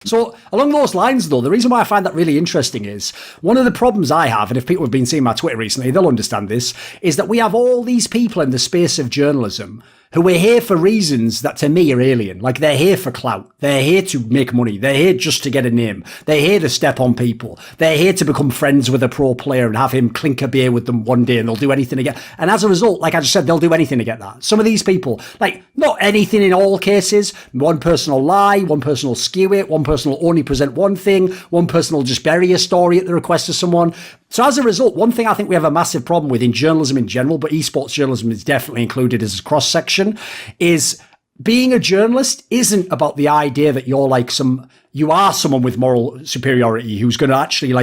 So along those lines, though, the reason why I find that really interesting is one of the problems I have, and if people have been seeing my Twitter recently, they'll understand this, is that we have all these people in the space of journalism who are here for reasons that to me are alien. Like they're here for clout. They're here to make money. They're here just to get a name. They're here to step on people. They're here to become friends with a pro player and have him clink a beer with them one day, and they'll do anything to get. And as a result, like I just said, they'll do anything to get that. Some of these people, like not anything in all cases. One person will lie, one person will skew it, one person will only present one thing, one person will just bury a story at the request of someone. So as a result, one thing I think we have a massive problem with in journalism in general, but esports journalism is definitely included as a cross-section, is being a journalist isn't about the idea that you're like you are someone with moral superiority who's going to actually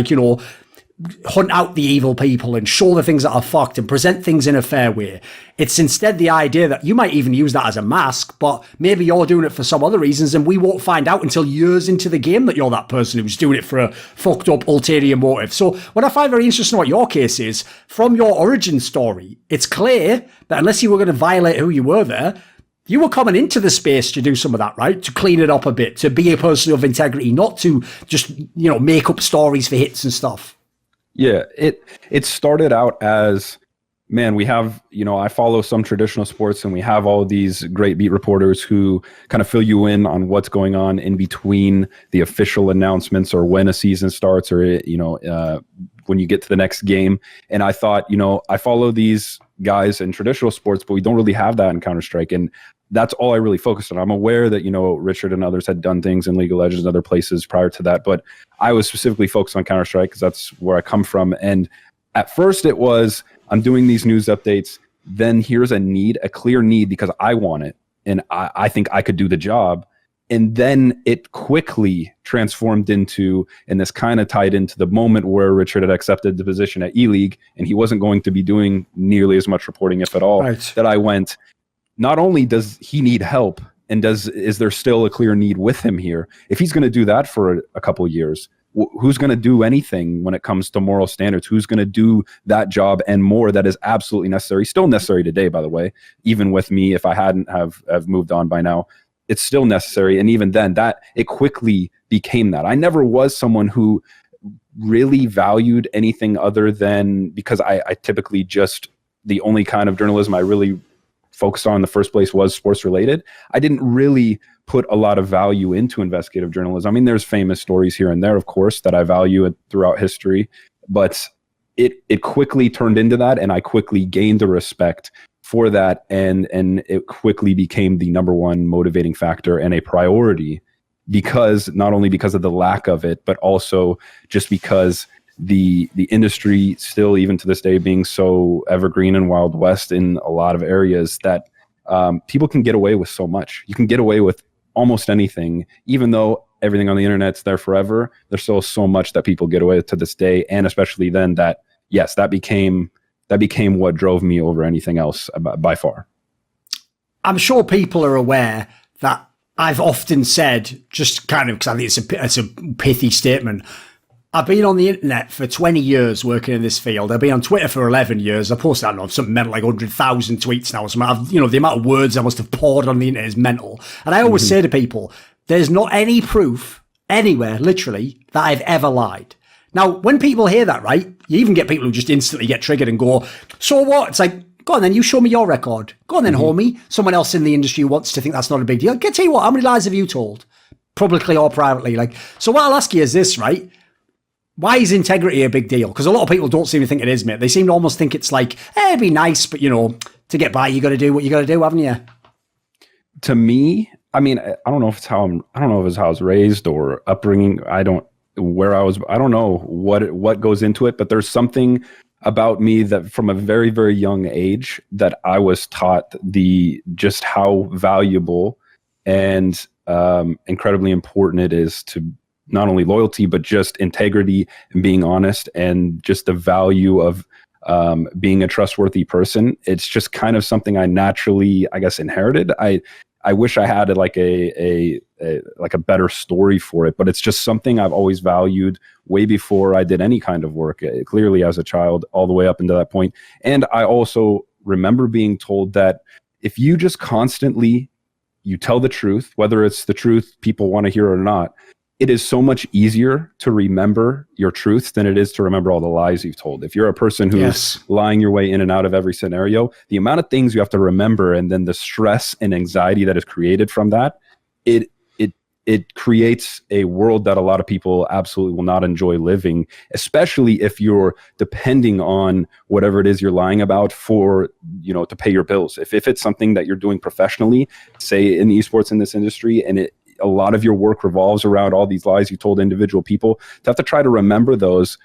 hunt out the evil people and show the things that are fucked and present things in a fair way. It's instead the idea that you might even use that as a mask, but maybe you're doing it for some other reasons and we won't find out until years into the game that you're that person who's doing it for a fucked up ulterior motive. So what I find very interesting about your case is, from your origin story, it's clear that unless you were going to violate who you were there, you were coming into the space to do some of that, right? To clean it up a bit, to be a person of integrity, not to just, make up stories for hits and stuff. Yeah, it started out as, man, we have, I follow some traditional sports and we have all these great beat reporters who kind of fill you in on what's going on in between the official announcements or when a season starts or, when you get to the next game. And I thought, I follow these guys in traditional sports, but we don't really have that in Counter-Strike. And that's all I really focused on. I'm aware that, Richard and others had done things in League of Legends and other places prior to that, but I was specifically focused on Counter-Strike because that's where I come from. And at first it was, I'm doing these news updates, then here's a clear need because I want it. And I think I could do the job. And then it quickly transformed into, and this kind of tied into the moment where Richard had accepted the position at E-League and he wasn't going to be doing nearly as much reporting, if at all, right. That I went, not only does he need help, and is there still a clear need with him here? If he's going to do that for a couple of years, who's going to do anything when it comes to moral standards? Who's going to do that job and more that is absolutely necessary? Still necessary today, by the way, even with me, if I hadn't have moved on by now, it's still necessary. And even then, that it quickly became that. I never was someone who really valued anything other than, because I typically just, the only kind of journalism I really focused on in the first place was sports related. I didn't really put a lot of value into investigative journalism. I mean, there's famous stories here and there, of course, that I value throughout history, but it quickly turned into that, and I quickly gained the respect for that, and it quickly became the number one motivating factor and a priority, because not only because of the lack of it, but also just because the industry still, even to this day, being so evergreen and Wild West in a lot of areas, that people can get away with so much. You can get away with almost anything, even though everything on the internet's there forever. There's still so much that people get away with to this day, and especially then, that yes, that became what drove me over anything else by far. I'm sure people are aware that I've often said, just kind of because I think it's a pithy statement, I've been on the internet for 20 years working in this field. I've been on Twitter for 11 years. I posted, I don't know, something mental like 100,000 tweets now. So the amount of words I must have poured on the internet is mental. And I always say to people, there's not any proof anywhere, literally, that I've ever lied. Now, when people hear that, right, you even get people who just instantly get triggered and go, so what? It's like, go on then, you show me your record. Go on then, homie. Someone else in the industry who wants to think that's not a big deal. I'll tell you what, how many lies have you told? Publicly or privately? So what I'll ask you is this, right? Why is integrity a big deal? Because a lot of people don't seem to think it is, mate. They seem to almost think it's like, it'd be nice, but to get by, you got to do what you got to do, haven't you? To me, I mean, I don't know if it's how I was raised or upbringing. I don't know what goes into it, but there's something about me that from a very, very young age that I was taught just how valuable and incredibly important it is to not only loyalty, but just integrity and being honest, and just the value of being a trustworthy person. It's just kind of something I naturally, I guess, inherited. I wish I had like a better story for it, but it's just something I've always valued way before I did any kind of work, clearly as a child, all the way up into that point. And I also remember being told that if you just constantly, you tell the truth, whether it's the truth people want to hear or not, it is so much easier to remember your truth than it is to remember all the lies you've told. If you're a person who's lying your way in and out of every scenario, the amount of things you have to remember and then the stress and anxiety that is created from that, it creates a world that a lot of people absolutely will not enjoy living, especially if you're depending on whatever it is you're lying about for, to pay your bills. If it's something that you're doing professionally, say in esports in this industry, and a lot of your work revolves around all these lies you told individual people, to have to try to remember those,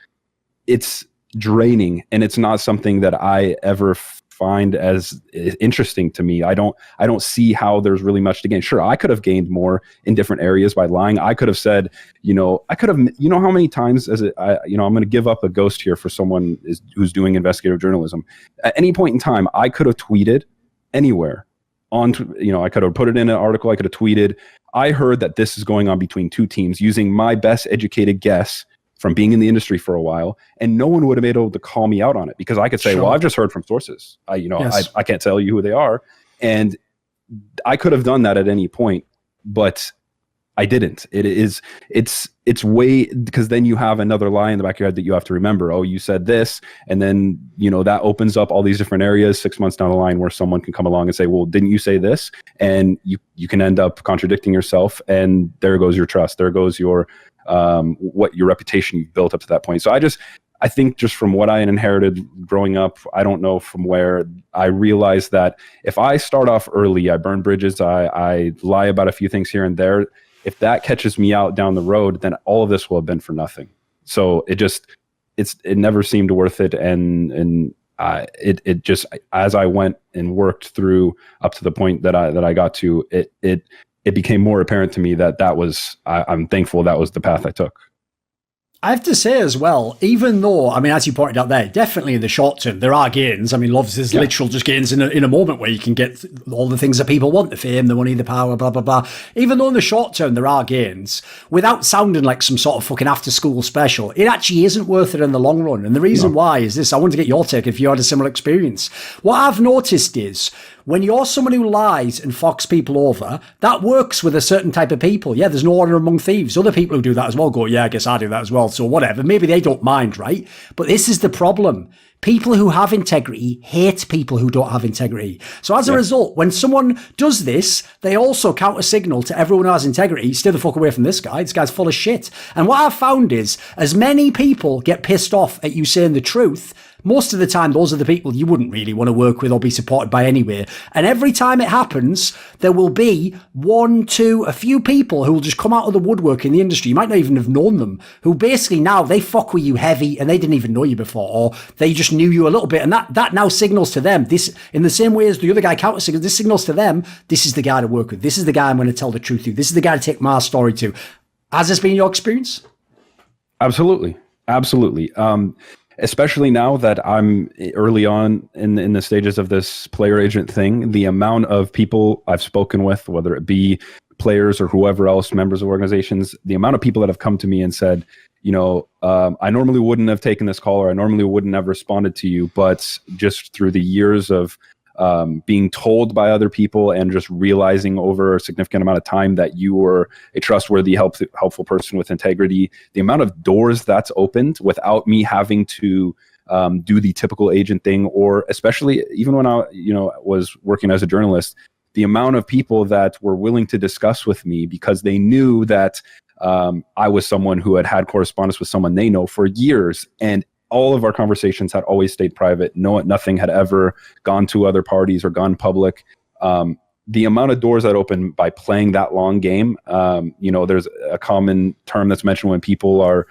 it's draining, and it's not something that I ever find as interesting to me. I don't see how there's really much to gain. Sure, I could have gained more in different areas by lying. I could have said, how many times I'm going to give up a ghost here for someone who's doing investigative journalism. At any point in time, I could have tweeted anywhere I could have put it in an article. I could have tweeted, I heard that this is going on between two teams, using my best educated guess from being in the industry for a while, and no one would have been able to call me out on it, because I could say, well, I've just heard from sources. I can't tell you who they are. And I could have done that at any point, but I didn't. It's way, because then you have another lie in the back of your head that you have to remember. Oh, you said this. And then, that opens up all these different areas 6 months down the line where someone can come along and say, well, didn't you say this? And you can end up contradicting yourself, and there goes your trust. There goes your your reputation you've built up to that point. So I think just from what I inherited growing up, I don't know from where, I realized that if I start off early, I burn bridges, I lie about a few things here and there, if that catches me out down the road, then all of this will have been for nothing. So it never seemed worth it. And it just, as I went and worked through up to the point that I got to, it became more apparent to me that I'm thankful that was the path I took. I have to say as well, even though, as you pointed out there, definitely in the short term, there are gains. There's literal just gains in a moment where you can get all the things that people want, the fame, the money, the power, blah, blah, blah. Even though in the short term, there are gains, without sounding like some sort of fucking after school special, it actually isn't worth it in the long run. And the reason why is this. I want to get your take if you had a similar experience. What I've noticed is, when you're someone who lies and fucks people over, that works with a certain type of people. Yeah, there's no honor among thieves. Other people who do that as well go, yeah, I guess I do that as well. So whatever, maybe they don't mind, right? But this is the problem. People who have integrity hate people who don't have integrity. So as a result, when someone does this, they also counter signal to everyone who has integrity, stay the fuck away from this guy. This guy's full of shit. And what I've found is, as many people get pissed off at you saying the truth, most of the time, those are the people you wouldn't really want to work with or be supported by anyway. And every time it happens, there will be a few people who will just come out of the woodwork in the industry. You might not even have known them, who basically now they fuck with you heavy and they didn't even know you before, or they just knew you a little bit. And that now signals to them, this, in the same way as the other guy counter signals, this signals to them, this is the guy to work with. This is the guy I'm going to tell the truth to. This is the guy to take my story to. Has this been your experience? Absolutely. Especially now that I'm early on in the stages of this player agent thing, the amount of people I've spoken with, whether it be players or whoever else, members of organizations, the amount of people that have come to me and said, I normally wouldn't have taken this call, or I normally wouldn't have responded to you, but just through the years of being told by other people and just realizing over a significant amount of time that you were a trustworthy, helpful person with integrity, the amount of doors that's opened without me having to do the typical agent thing, or especially even when I was working as a journalist, the amount of people that were willing to discuss with me because they knew that I was someone who had correspondence with someone they know for years, and all of our conversations had always stayed private. Nothing had ever gone to other parties or gone public. The amount of doors that open by playing that long game, there's a common term that's mentioned when people are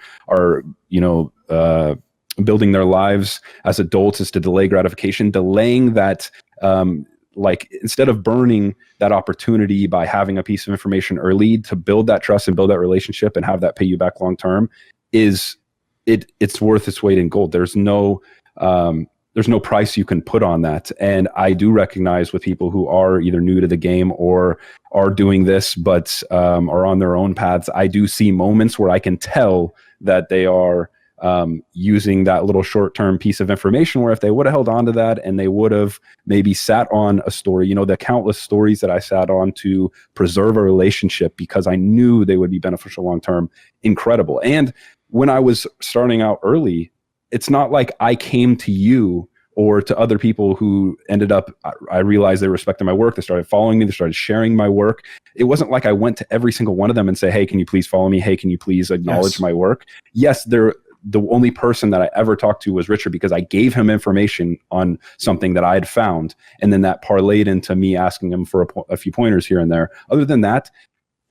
building their lives as adults, is to delay gratification. Delaying that, instead of burning that opportunity by having a piece of information early to build that trust and build that relationship and have that pay you back long term, it's worth its weight in gold. There's no price you can put on that. And I do recognize with people who are either new to the game or are doing this, but are on their own paths, I do see moments where I can tell that they are using that little short-term piece of information, where if they would have held on to that and they would have maybe sat on a story, you know, the countless stories that I sat on to preserve a relationship because I knew they would be beneficial long-term, incredible. And when I was starting out early, it's not like I came to you or to other people who ended up, I realized they respected my work. They started following me. They started sharing my work. It wasn't like I went to every single one of them and say, hey, can you please follow me? Hey, can you please acknowledge my work? Yes, the only person that I ever talked to was Richard, because I gave him information on something that I had found. And then that parlayed into me asking him for a few pointers here and there. Other than that,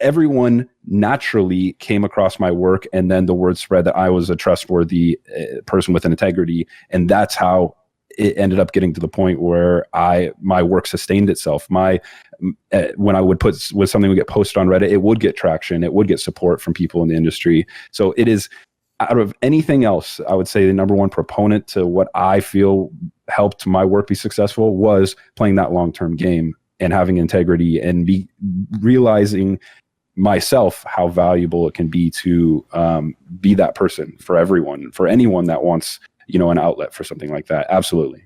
everyone naturally came across my work. And then the word spread that I was a trustworthy person with an integrity. And that's how it ended up getting to the point where my work sustained itself. When I would something would get posted on Reddit, it would get traction. It would get support from people in the industry. So it is, out of anything else, I would say the number one proponent to what I feel helped my work be successful was playing that long-term game and having integrity and realizing myself how valuable it can be to be that person for everyone, for anyone that wants, you know, an outlet for something like that. Absolutely.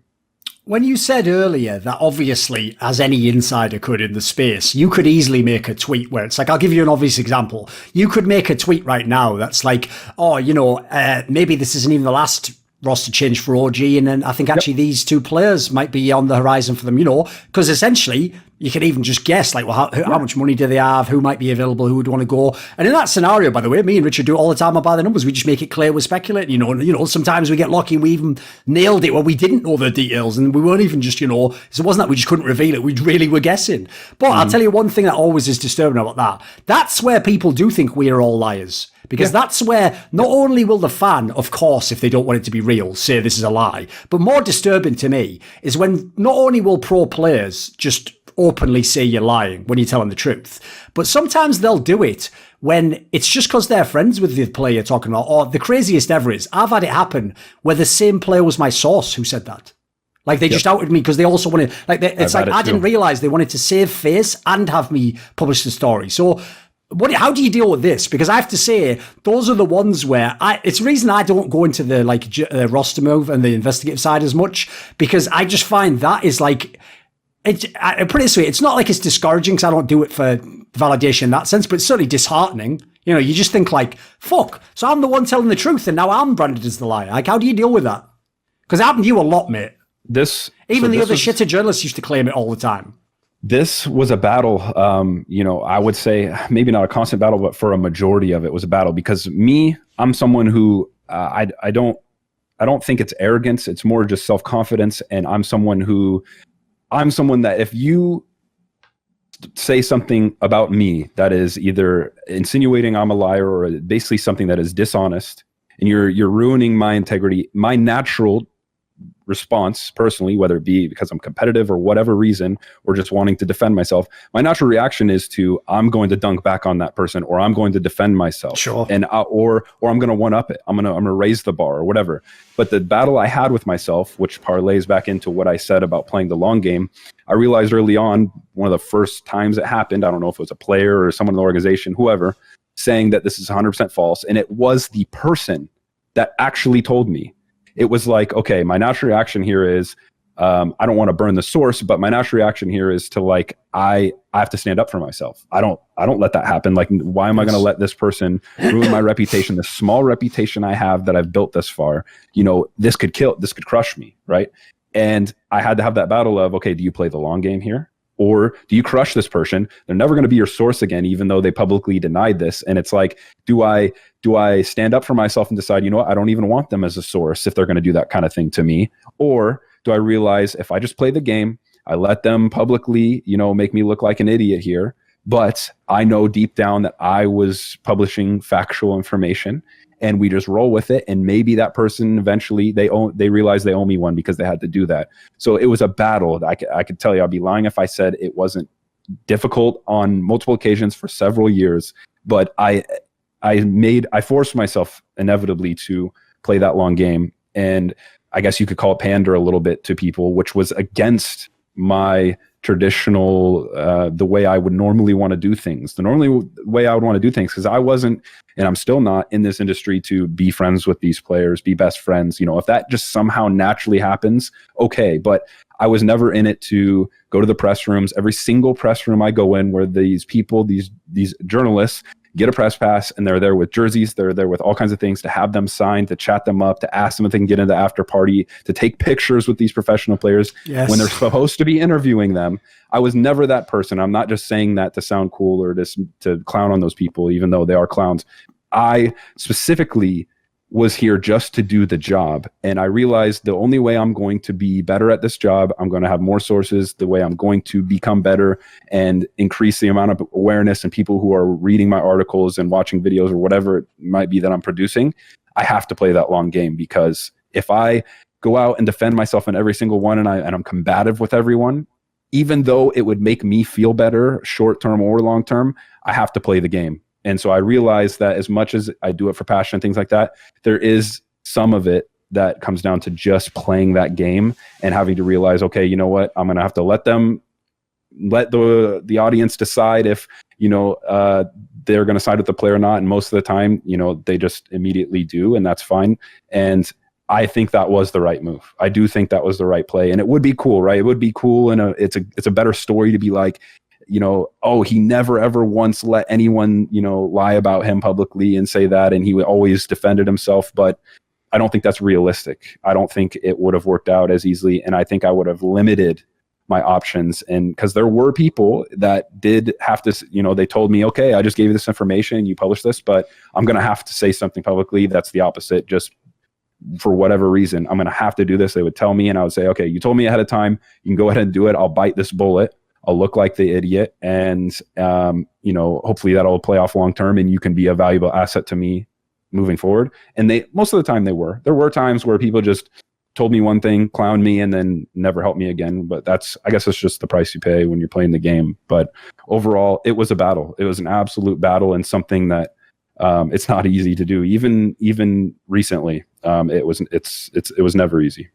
When you said earlier that obviously, as any insider could in the space, you could easily make a tweet where it's like, I'll give you an obvious example. You could make a tweet right now that's like, oh, you know, maybe this isn't even the last roster change for OG, and then I think actually these two players might be on the horizon for them, you know, because essentially you can even just guess, like, well, how much money do they have, who might be available, who would want to go. And in that scenario, by the way, me and Richard do it all the time about the numbers. We just make it clear we're speculating, you know, sometimes we get lucky, we even nailed it where we didn't know the details, and we weren't even just, you know, so it wasn't that we just couldn't reveal it, we really were guessing. But I'll tell you one thing that always is disturbing about that. That's where people do think we are all liars. Because that's where not only will the fan, of course, if they don't want it to be real, say this is a lie, but more disturbing to me is when not only will pro players just openly say you're lying when you're telling the truth, but sometimes they'll do it when it's just because they're friends with the player you're talking about. Or the craziest ever is, I've had it happen where the same player was my source who said that. Like they just outed me because they also wanted, like it's like I didn't realize they wanted to save face and have me publish the story. So how do you deal with this? Because I have to say, those are the ones where it's the reason I don't go into the roster move and the investigative side as much, because I just find that is like, I put it this way, it's not like it's discouraging because I don't do it for validation in that sense, but it's certainly disheartening. You know, you just think like, fuck, so I'm the one telling the truth and now I'm branded as the liar. Like, how do you deal with that? Because it happened to you a lot, mate. Even the other shitter journalists used to claim it all the time. This was a battle, you know, I would say maybe not a constant battle, but for a majority of it was a battle, because I'm someone who I don't think it's arrogance. It's more just self-confidence. And I'm someone that if you say something about me that is either insinuating I'm a liar or basically something that is dishonest, and you're ruining my integrity, my natural response personally, whether it be because I'm competitive or whatever reason, or just wanting to defend myself, my natural reaction is to, I'm going to dunk back on that person, or I'm going to defend myself. Sure. And or I'm going to one up it. I'm going to raise the bar or whatever. But the battle I had with myself, which parlays back into what I said about playing the long game, I realized early on, one of the first times it happened, I don't know if it was a player or someone in the organization, whoever, saying that this is 100% false. And it was the person that actually told me. It was like, okay, my natural reaction here is, I don't want to burn the source, but my natural reaction here is to like, I have to stand up for myself. I don't let that happen. Like, why am I going to let this person ruin my reputation, the small reputation I have that I've built this far? You know, this could crush me, right? And I had to have that battle of, okay, do you play the long game here? Or do you crush this person? They're never going to be your source again, even though they publicly denied this. And it's like, do I stand up for myself and decide, you know what, I don't even want them as a source if they're going to do that kind of thing to me? Or do I realize if I just play the game, I let them publicly, you know, make me look like an idiot here, but I know deep down that I was publishing factual information, and we just roll with it. And maybe that person eventually they realize they owe me one because they had to do that. So it was a battle. I could tell you, I'd be lying if I said it wasn't difficult on multiple occasions for several years, but I forced myself inevitably to play that long game. And I guess you could call it pander a little bit to people, which was against my traditional the way I would normally want to do things, the normally way I would want to do things, because I wasn't, and I'm still not in this industry to be friends with these players, be best friends. You know, if that just somehow naturally happens, okay, but I was never in it to go to the press rooms. Every single press room I go in where these people, these journalists get a press pass, and they're there with jerseys, they're there with all kinds of things, to have them signed, to chat them up, to ask them if they can get into the after party, to take pictures with these professional players when they're supposed to be interviewing them. I was never that person. I'm not just saying that to sound cool or to clown on those people, even though they are clowns. I specifically was here just to do the job. And I realized the only way I'm going to be better at this job, I'm going to have more sources, the way I'm going to become better and increase the amount of awareness and people who are reading my articles and watching videos or whatever it might be that I'm producing, I have to play that long game. Because if I go out and defend myself in every single one and I'm combative with everyone, even though it would make me feel better short-term or long-term, I have to play the game. And so I realized that as much as I do it for passion and things like that, there is some of it that comes down to just playing that game and having to realize, okay, you know what, I'm going to have to let the audience decide if, you know, they're going to side with the player or not. And most of the time, you know, they just immediately do, and that's fine. And I think that was the right move. I do think that was the right play, and it would be cool, right? It would be cool, and it's a better story to be like, you know, oh, he never ever once let anyone, you know, lie about him publicly and say that, and he always defended himself. But I don't think that's realistic. I don't think it would have worked out as easily, and I think I would have limited my options. And because there were people that did have to, you know, they told me, okay, I just gave you this information, you published this, but I'm going to have to say something publicly that's the opposite, just for whatever reason. I'm going to have to do this. They would tell me, and I would say, okay, you told me ahead of time, you can go ahead and do it. I'll bite this bullet. I'll look like the idiot, and you know, hopefully that'll play off long term, and you can be a valuable asset to me moving forward. And they, most of the time, there were times where people just told me one thing, clowned me, and then never helped me again. But I guess it's just the price you pay when you're playing the game. But overall, it was a battle. It was an absolute battle, and something that it's not easy to do. Even recently, it was never easy.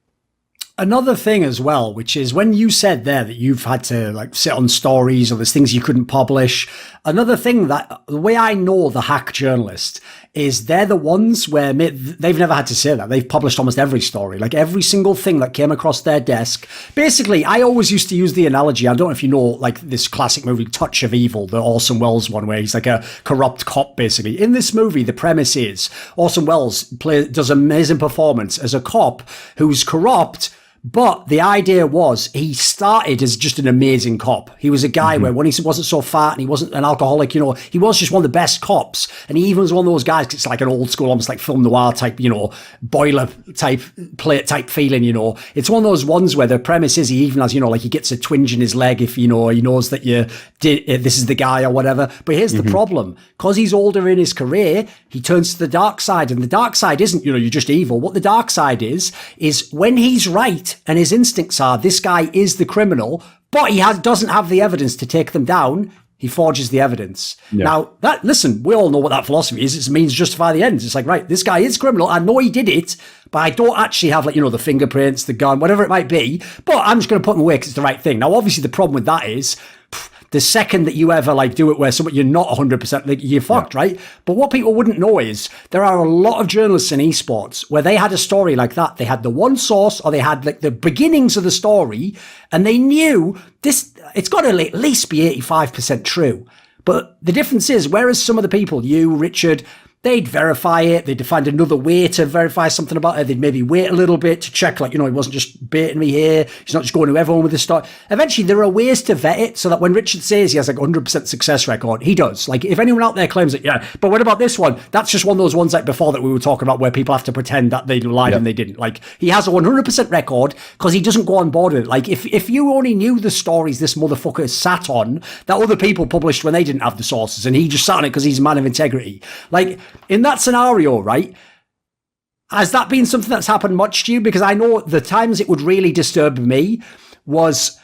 Another thing as well, which is when you said there that you've had to like sit on stories or there's things you couldn't publish. Another thing, that the way I know the hack journalist is they're the ones where they've never had to say that. They've published almost every story, like every single thing that came across their desk. Basically, I always used to use the analogy. I don't know if you know, like this classic movie, Touch of Evil, the Orson Welles one, where he's like a corrupt cop, basically. In this movie, the premise is Orson Welles does an amazing performance as a cop who's corrupt. But the idea was he started as just an amazing cop. He was a guy where when he wasn't so fat and he wasn't an alcoholic, you know, he was just one of the best cops. And he even was one of those guys, it's like an old school, almost like film noir type, you know, boiler type, plate type feeling, you know. It's one of those ones where the premise is he even has, you know, like he gets a twinge in his leg if, you know, he knows that this is the guy or whatever. But here's the problem. Because he's older in his career, he turns to the dark side. And the dark side isn't, you know, you're just evil. What the dark side is when he's right, and his instincts are this guy is the criminal, but he doesn't have the evidence to take them down, he forges the evidence. Yeah. Now, listen, we all know what that philosophy is. It means justify the ends. It's like, right, this guy is criminal. I know he did it, but I don't actually have, like, you know, the fingerprints, the gun, whatever it might be, but I'm just going to put him away because it's the right thing. Now, obviously, the problem with that is the second that you ever like do it where you're not 100%, like, you're fucked, right? But what people wouldn't know is there are a lot of journalists in esports where they had a story like that. They had the one source, or they had like the beginnings of the story, and they knew this, it's got to at least be 85% true. But the difference is, whereas some of the people, you, Richard, they'd verify it. They'd find another way to verify something about it. They'd maybe wait a little bit to check, like, you know, he wasn't just baiting me here. He's not just going to everyone with this story. Eventually, there are ways to vet it so that when Richard says he has like 100% success record, he does. Like, if anyone out there claims it, yeah, but what about this one? That's just one of those ones like before that we were talking about where people have to pretend that they lied and they didn't. Like, he has a 100% record because he doesn't go on board with it. Like, if you only knew the stories this motherfucker sat on that other people published when they didn't have the sources, and he just sat on it because he's a man of integrity. Like, in that scenario, right, has that been something that's happened much to you? Because I know the times it would really disturb me was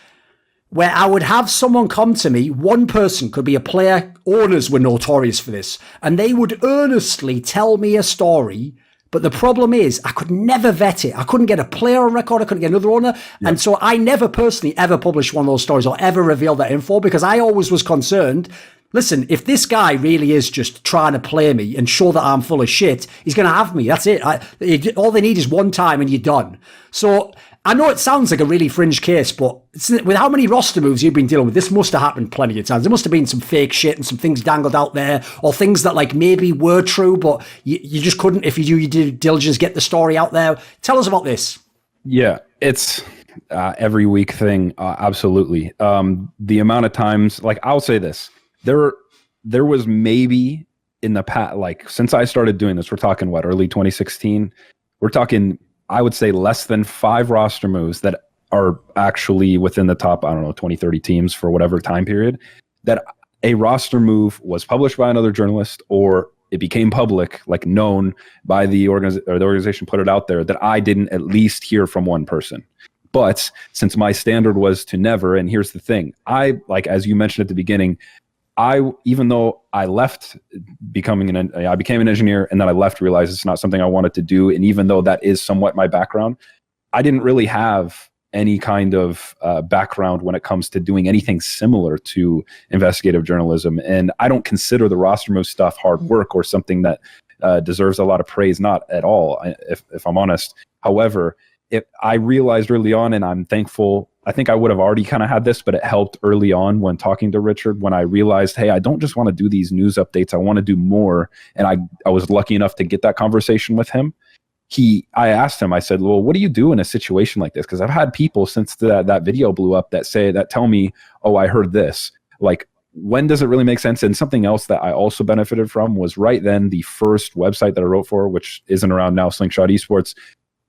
where I would have someone come to me, one person, could be a player, owners were notorious for this, and they would earnestly tell me a story, But the problem is I could never vet it. I couldn't get a player on record. I couldn't get another owner. Yep. And so I never personally ever published one of those stories or ever revealed that info because I always was concerned, listen, if this guy really is just trying to play me and show that I'm full of shit, he's going to have me. That's it. All they need is one time and you're done. So I know it sounds like a really fringe case, but with how many roster moves you've been dealing with, this must have happened plenty of times. There must have been some fake shit and some things dangled out there or things that like maybe were true, but you just couldn't, if you do your due diligence, get the story out there. Tell us about this. Yeah, it's every week thing. Absolutely. The amount of times, like I'll say this, there was maybe in the past, like since I started doing this, we're talking what, early 2016, we're talking, I would say less than 5 roster moves that are actually within the top, I don't know, 20, 30 teams for whatever time period, that a roster move was published by another journalist or it became public, like known by the organization put it out there, that I didn't at least hear from one person. But since my standard was to never, and here's the thing, I, like, as you mentioned at the beginning, even though I left I became an engineer and then I left, realized it's not something I wanted to do. And even though that is somewhat my background, I didn't really have any kind of background when it comes to doing anything similar to investigative journalism. And I don't consider the roster move stuff hard work or something that deserves a lot of praise, not at all, if I'm honest. However, I realized early on, and I'm thankful, I think I would have already kind of had this, but it helped early on when talking to Richard, when I realized, hey, I don't just want to do these news updates, I want to do more. And I was lucky enough to get that conversation with him. I asked him, I said, well, what do you do in a situation like this? Because I've had people since that video blew up that tell me, oh, I heard this. Like, when does it really make sense? And something else that I also benefited from was right then the first website that I wrote for, which isn't around now, Slingshot Esports.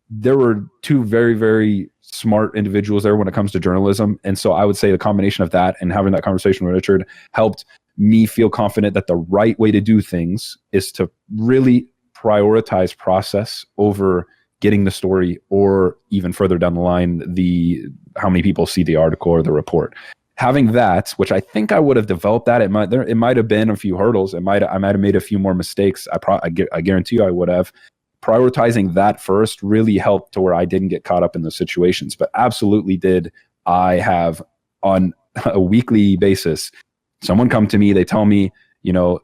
There were 2 very, very smart individuals there when it comes to journalism. And so I would say the combination of that and having that conversation with Richard helped me feel confident that the right way to do things is to really prioritize process over getting the story, or even further down the line, how many people see the article or the report. Having that, which I think I would have developed that, it might have been a few hurdles. I might have made a few more mistakes. I guarantee you I would have. Prioritizing that first really helped to where I didn't get caught up in those situations, but absolutely did. I have on a weekly basis, someone come to me, they tell me,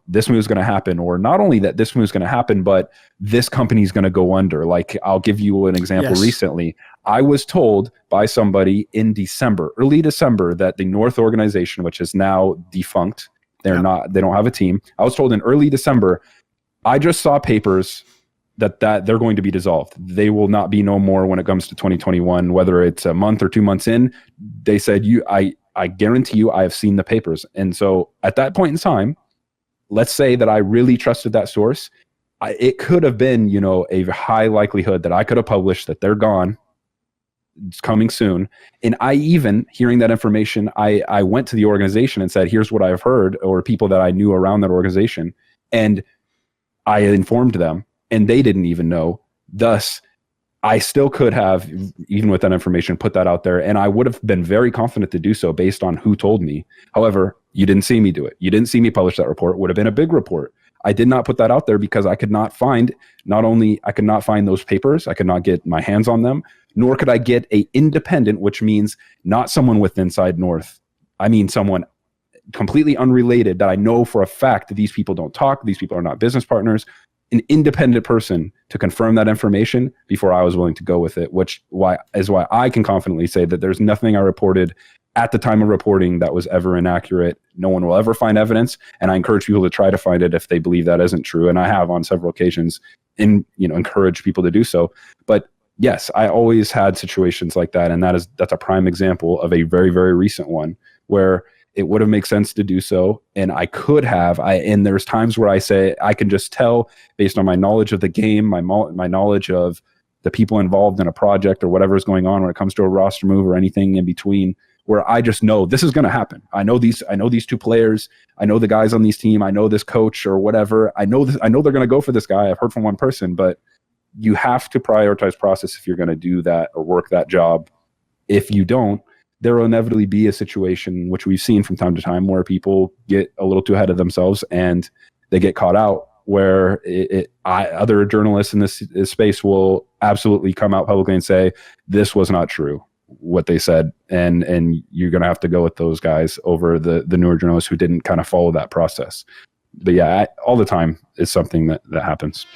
this move is going to happen, or not only that this move is going to happen, but this company is going to go under. Like, I'll give you an example. Yes. Recently, I was told by somebody in early December, that the North organization, which is now defunct, they don't have a team. I was told in early December, I just saw papers that they're going to be dissolved. They will not be no more when it comes to 2021, whether it's a month or 2 months in. They said, I guarantee you, I have seen the papers. And so at that point in time, let's say that I really trusted that source. It could have been, a high likelihood that I could have published that they're gone. It's coming soon. And I even, hearing that information, I went to the organization and said, here's what I've heard, or people that I knew around that organization. And I informed them. And they didn't even know. Thus, I still could have, even with that information, put that out there. And I would have been very confident to do so based on who told me. However, you didn't see me do it. You didn't see me publish that report. It would have been a big report. I did not put that out there because I could not find, I could not find those papers. I could not get my hands on them, nor could I get a independent, which means not someone with Inside North. I mean, someone completely unrelated that I know for a fact that these people don't talk. These people are not business partners. An independent person to confirm that information before I was willing to go with it, which is why I can confidently say that there's nothing I reported at the time of reporting that was ever inaccurate. No one will ever find evidence, and I encourage people to try to find it if they believe that isn't true. And I have on several occasions encouraged people to do so. But yes, I always had situations like that, and that's a prime example of a very, very recent one where it would have made sense to do so, and I could have. And there's times where I say I can just tell based on my knowledge of the game, my knowledge of the people involved in a project or whatever is going on when it comes to a roster move or anything in between, where I just know this is going to happen. I know these 2 players. I know the guys on these team. I know this coach or whatever. I know they're going to go for this guy. I've heard from one person, but you have to prioritize process if you're going to do that or work that job. If you don't, there will inevitably be a situation, which we've seen from time to time, where people get a little too ahead of themselves and they get caught out. where other journalists in this space will absolutely come out publicly and say, this was not true, what they said. And you're going to have to go with those guys over the newer journalists who didn't kind of follow that process. But yeah, all the time is something that happens.